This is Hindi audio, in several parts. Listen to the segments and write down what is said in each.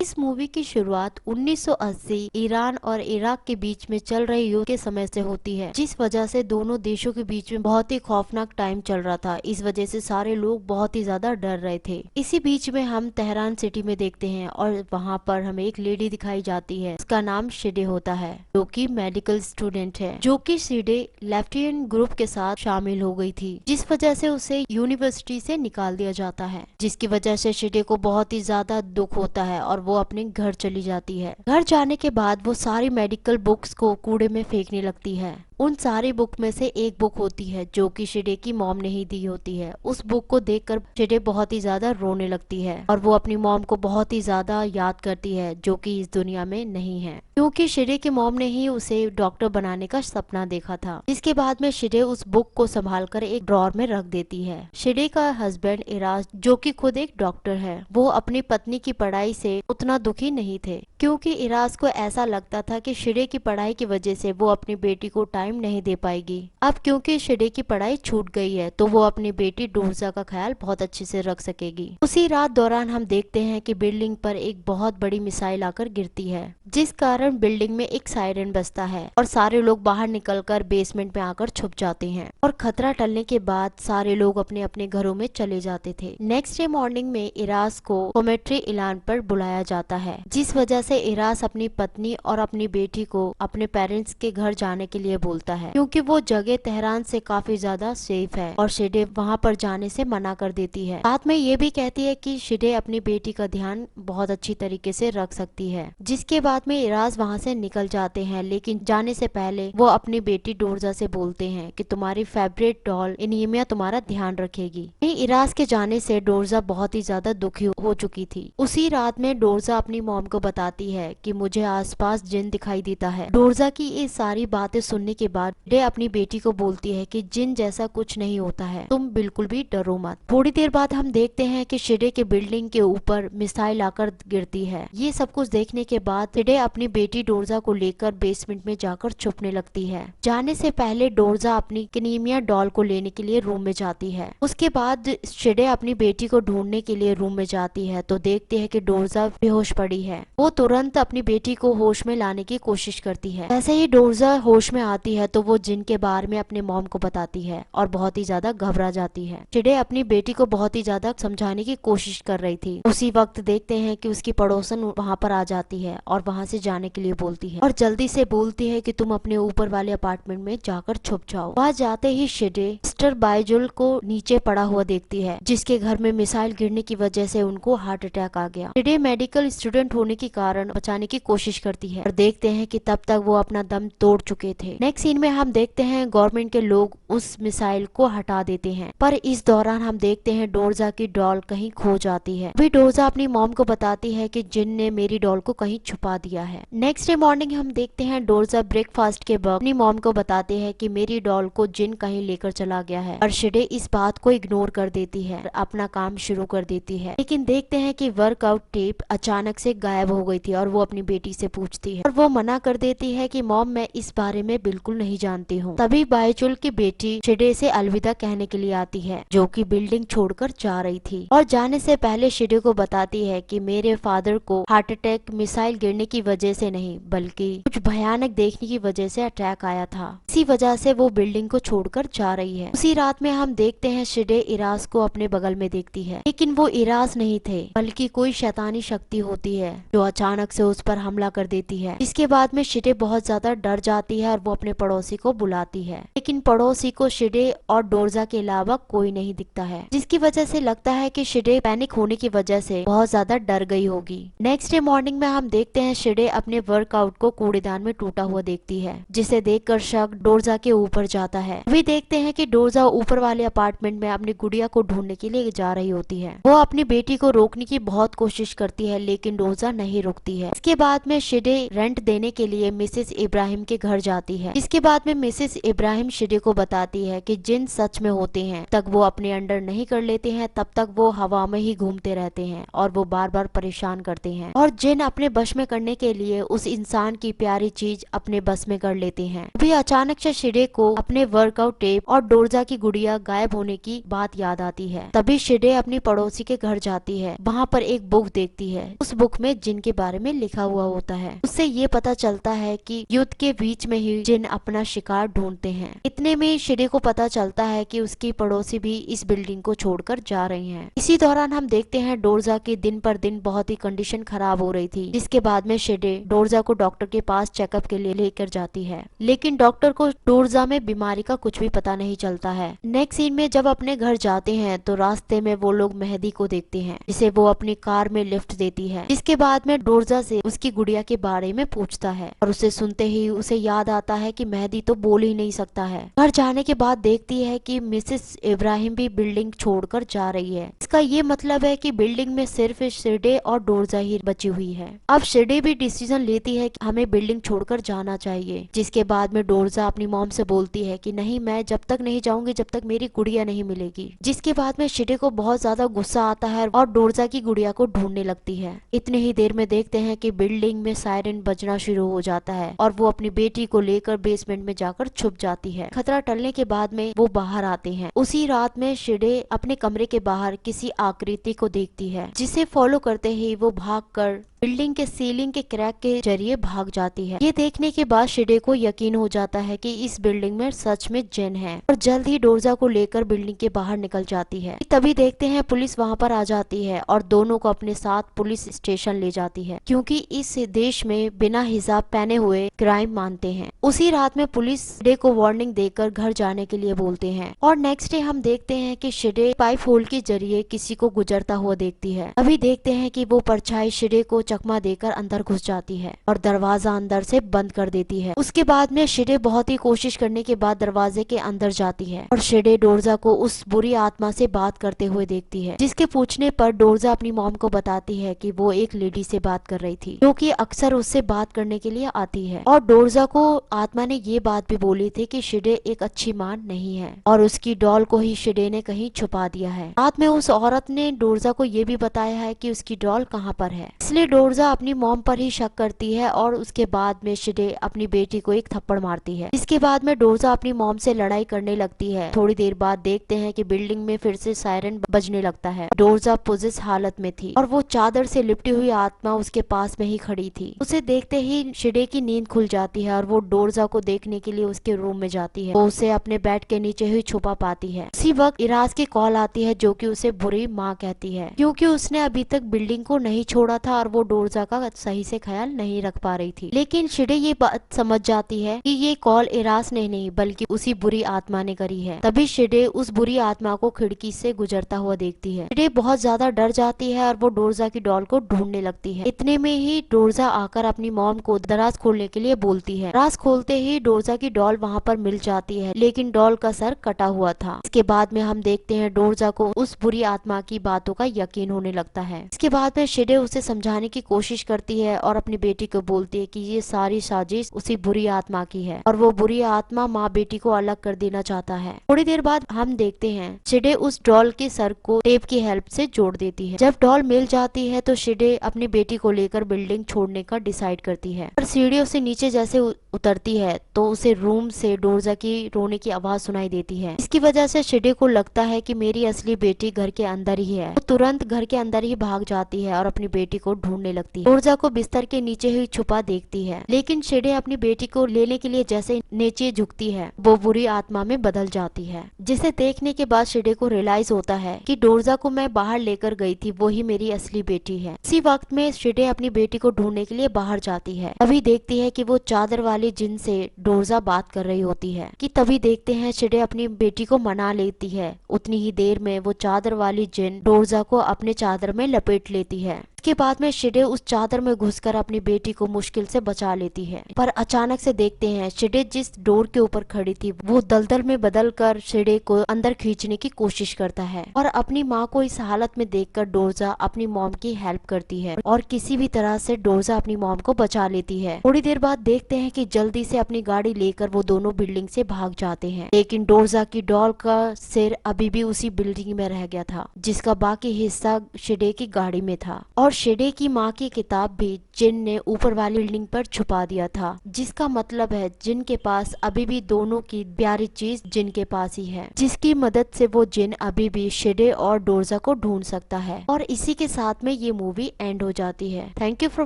इस मूवी की शुरुआत 1980 ईरान और इराक के बीच में चल रहे युद्ध के समय से होती है, जिस वजह से दोनों देशों के बीच में बहुत ही खौफनाक टाइम चल रहा था। इस वजह से सारे लोग बहुत ही ज्यादा डर रहे थे। इसी बीच में हम तेहरान सिटी में देखते हैं और वहाँ पर हमें एक लेडी दिखाई जाती है। उसका नाम शिडे होता है, जो कि मेडिकल स्टूडेंट है, जो कि शिडे लेफ्टिनेंट ग्रुप के साथ शामिल हो गई थी, जिस वजह से उसे यूनिवर्सिटी से निकाल दिया जाता है, जिसकी वजह से शिडे को बहुत ही ज्यादा दुख होता है और वो अपने घर चली जाती है। घर जाने के बाद वो सारी मेडिकल बुक्स को कूड़े में फेंकने लगती है। उन सारी बुक में से एक बुक होती है जो कि शिडे की मॉम ने ही दी होती है। उस बुक को देखकर शिडे बहुत ही ज्यादा रोने लगती है और वो अपनी मॉम को बहुत ही ज्यादा याद करती है, जो कि इस दुनिया में नहीं है, क्योंकि शिडे की मॉम ने ही उसे डॉक्टर बनाने का सपना देखा था। जिसके बाद में शिडे उस बुक को संभालकर एक ड्रॉर में रख देती है। शिडे का हस्बैंड इराज, जो कि खुद एक डॉक्टर है, वो अपनी पत्नी की पढ़ाई से उतना दुखी नहीं थे, क्योंकि इराज को ऐसा लगता था कि शिडे की पढ़ाई की वजह से वो अपनी बेटी को टाइम नहीं दे पाएगी। अब क्योंकि शिडे की पढ़ाई छूट गई है तो वो अपनी बेटी डोरजा का ख्याल बहुत अच्छे से रख सकेगी। उसी रात दौरान हम देखते हैं कि बिल्डिंग पर एक बहुत बड़ी मिसाइल आकर गिरती है, जिस कारण बिल्डिंग में एक सायरन बजता है और सारे लोग बाहर निकलकर बेसमेंट में आकर छुप जाते हैं। और खतरा टलने के बाद सारे लोग अपने अपने घरों में चले जाते थे। नेक्स्ट डे मॉर्निंग में इराज को कोमेट्री ऐलान पर बुलाया जाता है, जिस वजह से इराज अपनी पत्नी और अपनी बेटी को अपने पेरेंट्स के घर जाने के लिए बोलता है, क्योंकि वो जगह तेहरान से काफी ज्यादा सेफ है और शिडे वहाँ पर जाने से मना कर देती है। साथ में ये भी कहती है कि शिडे अपनी बेटी का ध्यान बहुत अच्छी तरीके से रख सकती है। जिसके बाद में इराज वहाँ से निकल जाते हैं, लेकिन जाने से पहले वो अपनी बेटी डोरजा से बोलते हैं कि तुम्हारी फेवरेट डॉल इनियमिया तुम्हारा ध्यान रखेगी। इराज के जाने से डोरजा बहुत ही ज्यादा दुखी हो चुकी थी। उसी रात में डोरजा अपनी मॉम को बताती है कि मुझे आसपास जिन दिखाई देता है। डोरजा की ये सारी बातें सुनने के बाद शिडे अपनी बेटी को बोलती है कि जिन जैसा कुछ नहीं होता है, तुम बिल्कुल भी डरो मत। थोड़ी देर बाद हम देखते हैं कि शिडे के बिल्डिंग के ऊपर मिसाइल आकर गिरती है। ये सब कुछ देखने के बाद शिडे अपनी बेटी डोरजा को लेकर बेसमेंट में जाकर छुपने लगती है। जाने से पहले डोरजा अपनी किनीमिया डॉल को लेने के लिए रूम में जाती है। उसके बाद शिडे अपनी बेटी को ढूंढने के लिए रूम में जाती है तो देखते हैं कि डोरजा बेहोश पड़ी है। वो तुरंत अपनी बेटी को होश में लाने की कोशिश करती है। जैसे ही डोरजा होश में आती है तो वो जिन के बारे में अपने मॉम को बताती है और बहुत ही ज्यादा घबरा जाती है। शिडे अपनी बेटी को बहुत ही ज्यादा समझाने की कोशिश कर रही थी। उसी वक्त देखते हैं कि उसकी पड़ोसन वहाँ पर आ जाती है और वहाँ से जाने के लिए बोलती है और जल्दी से बोलती है कि तुम अपने ऊपर वाले अपार्टमेंट में जाकर छुप जाओ। वहाँ जाते ही शिडे मिस्टर बायजुल को नीचे पड़ा हुआ देखती है, जिसके घर में मिसाइल गिरने की वजह से उनको हार्ट अटैक आ गया। शिडे मेडिकल स्टूडेंट होने के कारण बचाने की कोशिश करती है और देखते हैं कि तब तक वो अपना दम तोड़ चुके थे। नेक्स्ट सीन में हम देखते हैं गवर्नमेंट के लोग उस मिसाइल को हटा देते हैं, पर इस दौरान हम देखते हैं डोरजा की डॉल कहीं खो जाती है। अभी डोरजा अपनी मॉम को बताती है कि जिन ने मेरी डॉल को कहीं छुपा दिया है। नेक्स्ट डे मॉर्निंग हम देखते हैं डोरजा ब्रेकफास्ट के वक्त अपनी मॉम को बताते हैं कि मेरी डॉल को जिन कहीं लेकर चला गया है, और शिडे इस बात को इग्नोर कर देती है और अपना काम शुरू कर देती है। लेकिन देखते हैं कि वर्कआउट टेप अचानक से गायब हो गई थी और वो अपनी बेटी से पूछती है और वो मना कर देती है कि मॉम मैं इस बारे में बिल्कुल नहीं जानती हूँ। तभी बायजुल की बेटी शिडे से अलविदा कहने के लिए आती है, जो कि बिल्डिंग छोड़कर जा रही थी, और जाने से पहले शिडे को बताती है कि मेरे फादर को हार्ट अटैक मिसाइल गिरने की वजह से नहीं बल्कि कुछ भयानक देखने की वजह से अटैक आया था। इसी वजह से वो बिल्डिंग को छोड़कर जा रही है। उसी रात में हम देखते हैं शिडे इराज को अपने बगल में देखती है, लेकिन वो इराज नहीं थे बल्कि कोई शैतानी शक्ति होती है जो अचानक से उस पर हमला कर देती है। इसके बाद में शिडे बहुत ज्यादा डर जाती है और वो अपने पड़ोसी को बुलाती है, लेकिन पड़ोसी को शिडे और डोरजा के अलावा कोई नहीं दिखता है, जिसकी वजह से लगता है कि शिडे पैनिक होने की वजह से बहुत ज्यादा डर गई होगी। नेक्स्ट डे मॉर्निंग में हम देखते हैं शिडे अपने वर्कआउट को कूड़ेदान में टूटा हुआ देखती है, जिसे देखकर शक डोरजा के ऊपर जाता है। वे देखते हैं कि डोरजा ऊपर वाले अपार्टमेंट में अपनी गुड़िया को ढूंढने के लिए जा रही होती है। वो अपनी बेटी को रोकने की बहुत कोशिश करती है, लेकिन डोरजा नहीं रुकती है। इसके बाद में शिडे रेंट देने के लिए मिसेस इब्राहिम के घर जाती है। इसके बाद में मिसेस इब्राहिम शिडे को बताती है कि जिन सच में होते हैं तक वो अपने अंडर नहीं कर लेते हैं, तब तक वो हवा में ही घूमते रहते हैं और वो बार बार परेशान करते हैं, और जिन अपने बस में करने के लिए उस इंसान की प्यारी चीज अपने बस में कर लेते हैं। भी अचानक अचानक से शिडे को अपने वर्कआउट टेप और डोरजा की गुड़िया गायब होने की बात याद आती है। तभी शिडे अपनी पड़ोसी के घर जाती है। वहाँ पर एक बुक देखती है। उस बुक में जिन के बारे में लिखा हुआ होता है। उससे ये पता चलता है कि युद्ध के बीच में ही जिन अपना शिकार ढूंढते हैं। इतने में शिडे को पता चलता है कि उसकी पड़ोसी भी इस बिल्डिंग को छोड़कर जा रही हैं। इसी दौरान हम देखते हैं डोरजा की दिन पर दिन बहुत ही कंडीशन खराब हो रही थी, जिसके बाद में शिडे डोरजा को डॉक्टर के पास चेकअप के लिए लेकर जाती है। लेकिन डॉक्टर को डोरजा में बीमारी का कुछ भी पता नहीं चलता है। नेक्स्ट सीन में जब अपने घर जाते हैं तो रास्ते में वो लोग मेहदी को देखते हैं, जिसे वो अपनी कार में लिफ्ट देती है। इसके बाद में डोरजा से उसकी गुड़िया के बारे में पूछता है और उसे सुनते ही उसे याद आता है कि मेहदी तो बोल ही नहीं सकता है। घर जाने के बाद देखती है कि मिसेस इब्राहिम भी बिल्डिंग छोड़कर जा रही है। इसका ये मतलब है कि बिल्डिंग में सिर्फ शिडे और डोरजा ही बची हुई है। अब शिडे भी डिसीजन लेती है कि हमें बिल्डिंग छोड़कर जाना चाहिए। जिसके बाद में डोरजा अपनी मॉम से बोलती है कि नहीं, मैं जब तक नहीं जाऊंगी जब तक मेरी गुड़िया नहीं मिलेगी। जिसके बाद में शिडे को बहुत ज्यादा गुस्सा आता है और डोरजा की गुड़िया को ढूंढने लगती है। इतने ही देर में देखते हैं कि बिल्डिंग में सायरन बजना शुरू हो जाता है और वो अपनी बेटी को लेकर बेसमेंट में जाकर छुप जाती है। खतरा टलने के बाद में वो बाहर आते हैं। उसी रात में शिडे अपने कमरे के बाहर किसी आकृति को देखती है, जिसे फॉलो करते ही वो भागकर बिल्डिंग के सीलिंग के क्रैक के जरिए भाग जाती है। ये देखने के बाद शिडे को यकीन हो जाता है कि इस बिल्डिंग में सच में जिन है और जल्द ही डोरजा को लेकर बिल्डिंग के बाहर निकल जाती है। तभी देखते हैं पुलिस वहाँ पर आ जाती है और दोनों को अपने साथ पुलिस स्टेशन ले जाती है, क्योंकि इस देश में बिना हिजाब पहने हुए क्राइम मानते हैं। उसी रात में पुलिस शिडे को वार्निंग देकर घर जाने के लिए बोलते हैं और नेक्स्ट डे हम देखते हैं कि शिडे पाइप होल के जरिए किसी को गुजरता हुआ देखती है। अभी देखते हैं कि वो परछाई शिडे को चकमा देकर अंदर घुस जाती है और दरवाजा अंदर से बंद कर देती है। उसके बाद में शिडे बहुत ही कोशिश करने के बाद दरवाजे के अंदर जाती है और शिडे डोरजा को उस बुरी आत्मा से बात करते हुए देखती है, जिसके पूछने पर डोरजा अपनी मॉम को बताती है कि वो एक लेडी से बात कर रही थी, जो कि अक्सर उससे बात करने के लिए आती है। और डोरजा को आत्मा ने ये बात भी बोली थी कि शिडे एक अच्छी मां नहीं है और उसकी डॉल को ही शिडे ने कहीं छुपा दिया है। रात में उस औरत ने डोरजा को ये भी बताया है कि उसकी डॉल कहाँ पर है, इसलिए डोरजा अपनी मॉम पर ही शक करती है और उसके बाद में शिडे अपनी बेटी को एक थप्पड़ मारती है। इसके बाद में डोरजा अपनी मॉम से लड़ाई करने लगती है। थोड़ी देर बाद देखते हैं कि बिल्डिंग में फिर से सायरन बजने लगता है। डोरजा पोजेस हालत में थी और वो चादर से लिपटी हुई आत्मा उसके पास में ही खड़ी थी। उसे देखते ही शिडे की नींद खुल जाती है और वो डोरजा को देखने के लिए उसके रूम में जाती है। वो उसे अपने बेड के नीचे ही छुपा पाती है। उसी वक्त इराज की कॉल आती है, जो कि उसे बुरी माँ कहती है, क्योंकि उसने अभी तक बिल्डिंग को नहीं छोड़ा था और वो डोरजा का सही से ख्याल नहीं रख पा रही थी। लेकिन शिडे ये बात समझ जाती है कि ये कॉल इराज ने नहीं बल्कि उसी बुरी आत्मा ने करी है। तभी शिडे उस बुरी आत्मा को खिड़की से गुजरता हुआ देखती है। शिडे बहुत ज्यादा डर जाती है और वो डोरजा की डॉल को ढूंढने लगती है। इतने में ही डोरजा आकर अपनी मॉम को दराज खोलने के लिए बोलती है। दराज खोलते ही डोरजा की डॉल वहाँ पर मिल जाती है, लेकिन डॉल का सर कटा हुआ था। इसके बाद में हम देखते हैं डोरजा को उस बुरी आत्मा की बातों का यकीन होने लगता है। इसके बाद में शिडे उसे समझाने की कोशिश करती है और अपनी बेटी को बोलती है कि ये सारी साजिश उसी बुरी आत्मा की है और वो बुरी आत्मा माँ बेटी को अलग कर देना चाहता है। थोड़ी देर बाद हम देखते हैं शिडे उस डॉल के सर को टेप की हेल्प से जोड़ देती है। जब डॉल मिल जाती है तो शिडे अपनी बेटी को लेकर बिल्डिंग छोड़ने का डिसाइड करती है। और सीढ़ियों से नीचे जैसे उतरती है तो उसे रूम से डोरजा की रोने की आवाज सुनाई देती है। इसकी वजह से शिडे को लगता है कि मेरी असली बेटी घर के अंदर ही है। वो तुरंत घर के अंदर ही भाग जाती है और अपनी बेटी को ढूंढने लगती है। डोरजा को बिस्तर के नीचे ही छुपा देखती है, लेकिन शिडे अपनी बेटी को लेने के लिए जैसे नीचे झुकती है वो बुरी आत्मा में बदल जाती है, जिसे देखने के बाद शिडे को रियलाइज होता है कि डोरजा को मैं बाहर लेकर गई थी वो ही मेरी असली बेटी है। इसी वक्त में शिडे अपनी बेटी को ढूंढने के लिए बाहर जाती है। अभी देखती है कि वो चादर वाले जिन से डोरजा बात कर रही होती है कि तभी देखते हैं शिडे अपनी बेटी को मना लेती है। उतनी ही देर में वो चादर वाली जिन डोरजा को अपने चादर में लपेट लेती है। इसके बाद में शिडे उस चादर में घुसकर अपनी बेटी को मुश्किल से बचा लेती है। पर अचानक से देखते हैं शिडे जिस डोर के ऊपर खड़ी थी वो दलदल में बदलकर शिडे को अंदर खींचने की कोशिश करता है और अपनी माँ को इस हालत में देखकर डोरजा अपनी मॉम की हेल्प करती है और किसी भी तरह से डोरजा अपनी मॉम को बचा लेती है। थोड़ी देर बाद देखते हैं कि जल्दी से अपनी गाड़ी लेकर वो दोनों बिल्डिंग से भाग जाते हैं, लेकिन डोरजा की डॉल का सिर अभी भी उसी बिल्डिंग में रह गया था, जिसका बाकी हिस्सा शिडे की गाड़ी में था। और और शेडे की माँ की किताब भी जिन ने ऊपर वाली बिल्डिंग पर छुपा दिया था, जिसका मतलब है जिन के पास अभी भी दोनों की प्यारी चीज जिन के पास ही है, जिसकी मदद से वो जिन अभी भी शेडे और डोरजा को ढूंढ सकता है। और इसी के साथ में ये मूवी एंड हो जाती है। Thank you for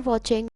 watching.